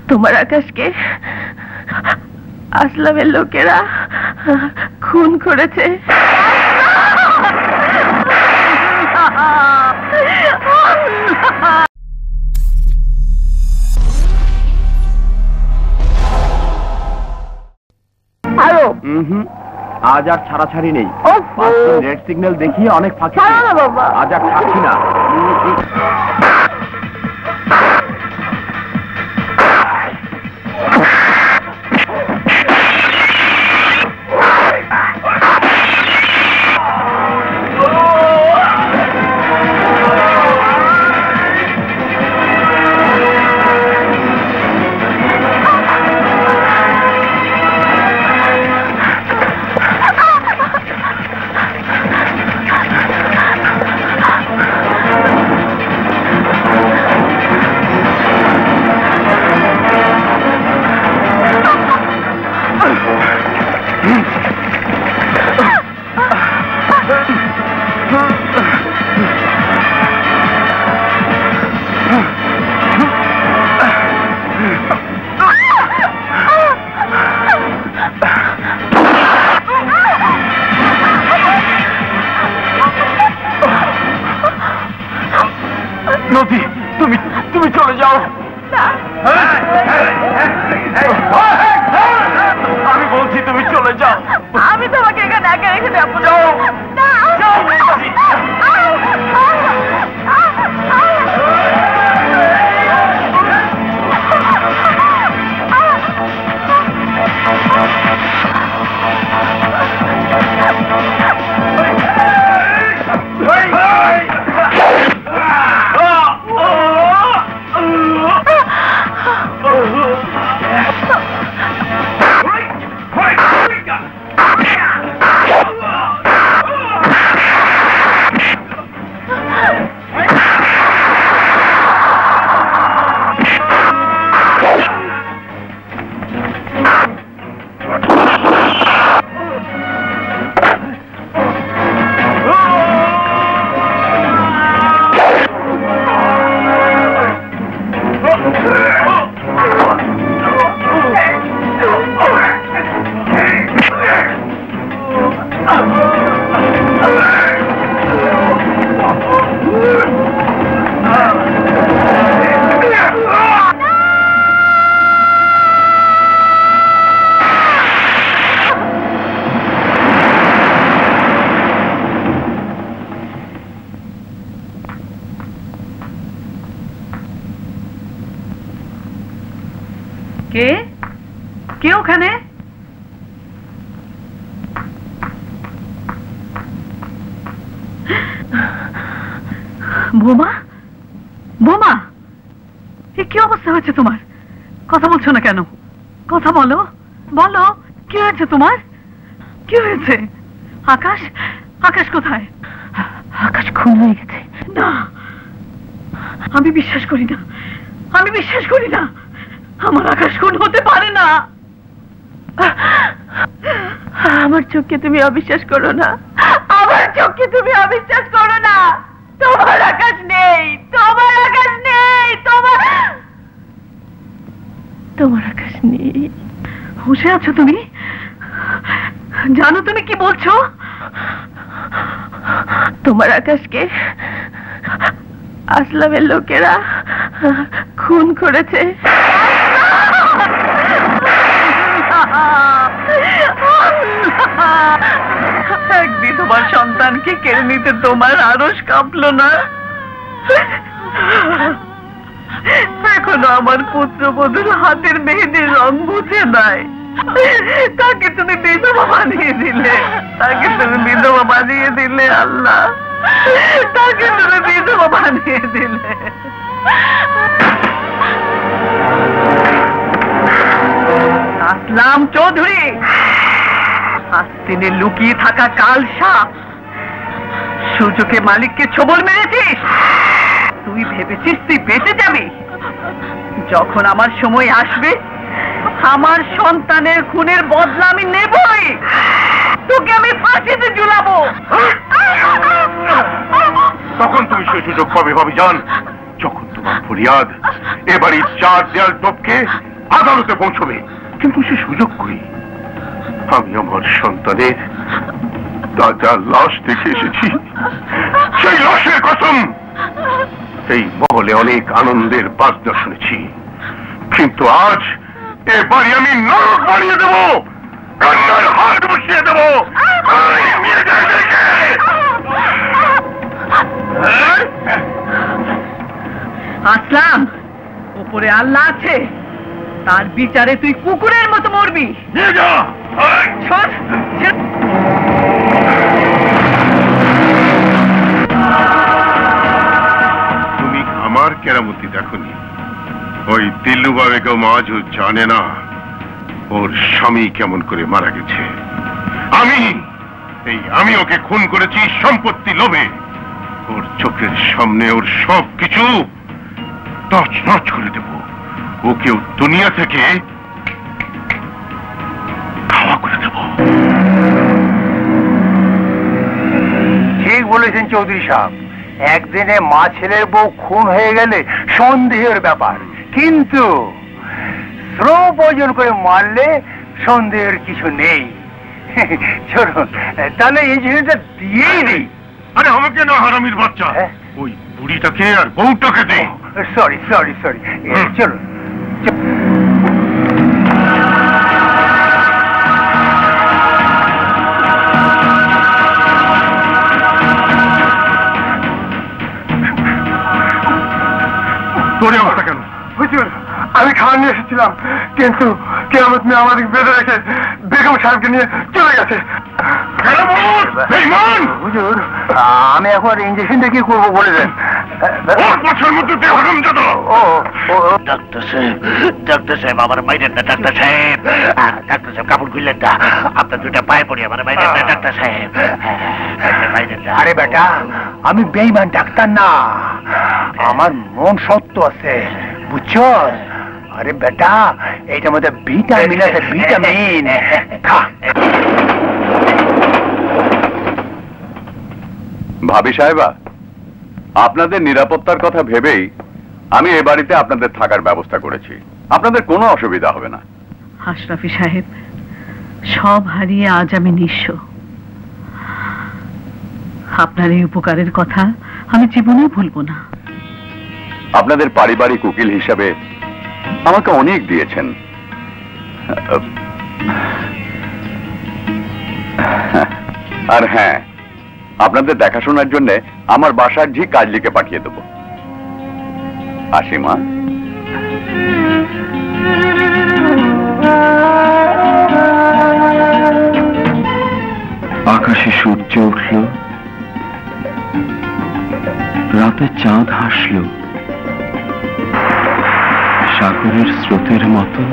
তোমার আকাশকে আসলামের লোকেরা খুন করেছে। আজ আর ছাড়াছাড়ি নেই। রেড সিগন্যাল দেখিয়ে অনেক ফাঁকি। আজ আর থাকছি না। তুমি চলে যাও। আমি বলছি তুমি চলে যাও। আমি তোমাকে এখানে একা রেখে দেবো না। কে ওখানে? বোমা, বোমা, কি অবস্থা হয়েছে তোমার? কথা বলছো না কেন? কথা বলো, বলো কি হয়েছে তোমার? কি হয়েছে? আকাশ, আকাশ কোথায়? আকাশ খুন হয়ে গেছে। না, আমি বিশ্বাস করি না, আমি বিশ্বাস করি না। আমার আকাশ খুন হতে পারে না। আমার চোখকে তুমি অবিশ্বাস করো না, আমার চোখকে তুমি অবিশ্বাস করো না। তোমার আকাশ নেই, তোমার আকাশ নেই, তোমার আকাশ নেই। হুঁশে আছো তুমি? জানো তুমি কি বলছো? তোমার আকাশকে আসলামের লোকেরা খুন করেছে। একদিন তোমার সন্তানকে কেড়ে নিতে তোমার আরশ কাঁপলো না? এখনো আমার পুত্রবধূর হাতের মেহেদির রং বুঝে নাই। তাকে তুমি বিধবা বানিয়ে দিলে, তাকে তুমি বিধবা বানিয়ে দিলে আল্লাহ, তাকে তুমি বিধবা বানিয়ে দিলে। আসলাম চৌধুরী, আস্তিনে লুকিয়ে থাকা কাল সাপ, সুযোগে মালিককে ছোবল মেরেছিস। তুই ভেবেছিস তুই বেঁচে যাবি? যখন আমার সময় আসবে, আমার সন্তানের খুনের বদলা আমি নেবই। তোকে আমি ফাঁসিতে ঝুলাবো। তখন তুমি সেই সুযোগ পাবে ভাবিজান, যখন তোমার ফরিয়াদ এবারই চার দেয়াল টপকে আদালতে পৌঁছবে, কিন্তু সে সুযোগ করি। আমি আমার সন্তানের তাজা লাশ দেখে এসেছি, সেই লাশের কসম। এই মহলে অনেক আনন্দের বাজনা শুনেছি, কিন্তু আজ এ বাড়ি আমি নরক বানিয়ে দেবো, কান্নার হাত বসিয়ে দেবো। আসলাম, উপরে আল্লাহ আছে, তার বিচারে তুই কুকুরের মতো মরবি। নিয়ে যা। শোন, তুমি আমার কেরামতি দেখনি। ওই দিল্লুবা বেগম আজও জানে না ওর স্বামী কেমন করে মারা গেছে। আমি ওকে খুন করেছি সম্পত্তি লোভে। ওর চোখের সামনে ওর সব কিছু তছনছ করে দেব। ওকে দুনিয়া থেকে খাওয়া করে দেব। ঠিক বলেছেন চৌধুরী সাহেব, একদিনে মা ছেলের বউ খুন হয়ে গেলে সন্দেহের ব্যাপার, কিন্তু শ্রম প্রয়োজন করে মারলে সন্দেহের কিছু নেই। চলুন তাহলে এই জিনিসটা দিয়েই নেই। আরে আমাকে না, হারামির বাচ্চা, ওই বুড়িটাকে আর বউটাকে দে। সরি সরি সরি, চলুন। তোরে অবস্থা কেন? হুজুর, আমি খাওয়া নিয়ে এসেছিলাম, কিন্তু কেয়ামত মেয়ে আমাদের বেঁধে রেখে বেগম সাহেবকে নিয়ে চলে গেছে। হুজুর, আমি এখন ইঞ্জেকশনটা কি করবো বলে দেন। ডাক্তার সাহেব আমার মাইরেন না, ডাক্তার সাহেব, ডাক্তার সাহেব কাপড় খুললেন না, আপনার দুটা পায়ে পড়ি, আমার মাইরেন না ডাক্তার সাহেব, মাইরেন না। আরে বেটা, আমি বেঈমান ডাক্তার না, আমার মন সত্য আছে, বুঝছো? আরে বেটা, এইটার মধ্যে ভিটামিন আছে, ভিটামিন খা। ভাবি সাহেবা, আপনাদের নিরাপত্তার কথা ভেবেই আমি এ বাড়িতে আপনাদের থাকার ব্যবস্থা করেছি। আপনাদের কোনো অসুবিধা হবে না। আশরাফি সাহেব, সব হারিয়ে আজ আমি নিঃস্ব। আপনার এই উপকারের কথা আমি জীবনেও ভুলবো না। আপনাদের পারিবারিক উকিল হিসাবে আমাকে অনেক দিয়েছেন। আর হ্যাঁ, আপনাদের দেখাশোনার জন্য আমার বাসার ঝি কাজলিকে পাঠিয়ে দেব। আসি মা। আকাশে সূর্য উঠল, রাতে চাঁদ হাসল, সাগরের স্রোতের মতো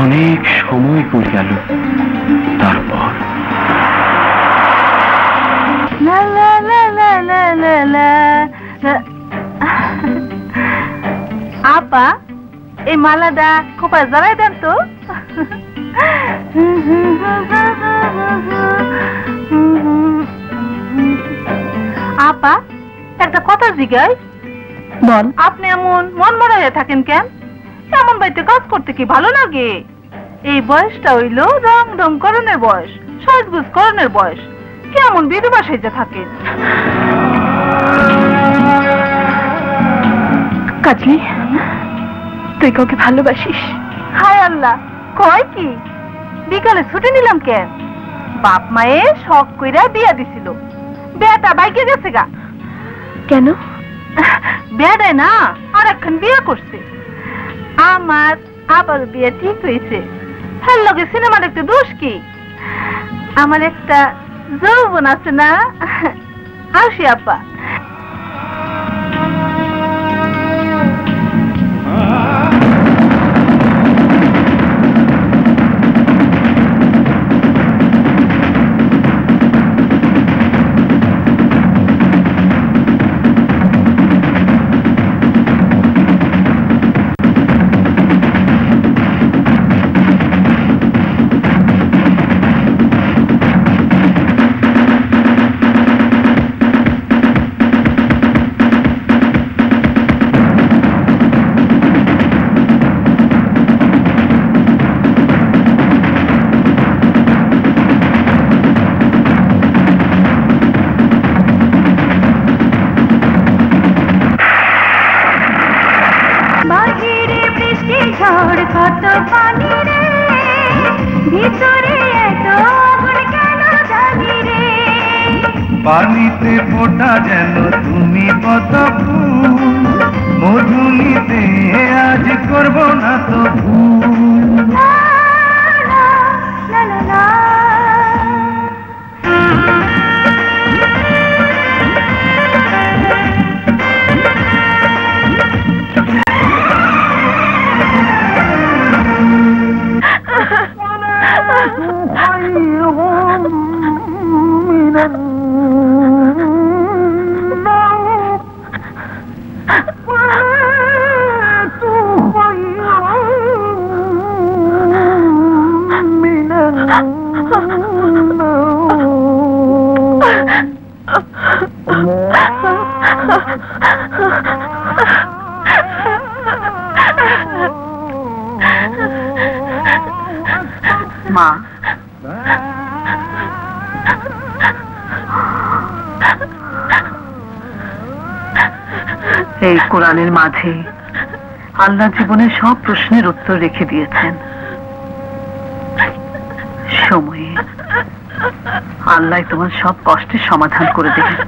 অনেক সময় করে গেল। তারপর আপা, এই মালাটা খোপা জ্বালাই দেন তো। আপা, একটা কথা জিজ্ঞাই। বল। আপনি এমন মন মরা হয়ে থাকেন কেন? এমন বাড়িতে কাজ করতে কি ভালো লাগে? এই বয়সটা হইল রং রং করণের বয়স, সাজগুজ করণের বয়স। কেমন বিধবা সেজে থাকেন? কাজলি, তুই কাউকে ভালোবাসিস? হায় আল্লাহ, কয় কি? বিকালে ছুটি নিলাম কেন? বাপ মায়ে শখ কইরা বিয়া দিছিল, বিয়াটা বাইকে গেছে গা। কেন? বিয়াটাই না, আর একখান বিয়া করছে। আমার আবার বিয়ে ঠিক হয়েছে। হ্যাঁ, লগে সিনেমা দেখতে দোষ কি? আমার একটা যৌবন আছে না। আসি আপা। ঝড় কত পানি রে ভিতরে এত আগুন কেন জানি রে পানিতে ফোটা যেন তুমি কত ফুল মধুলিতে আজ করব না তো ভুল লা লা লা লা লা মা এই কোরআনের মাঝে আল্লাহ জীবনের সব প্রশ্নের উত্তর রেখে দিয়েছেন সময়ে আল্লাহ তোমার সব কষ্টের সমাধান করে দেবেন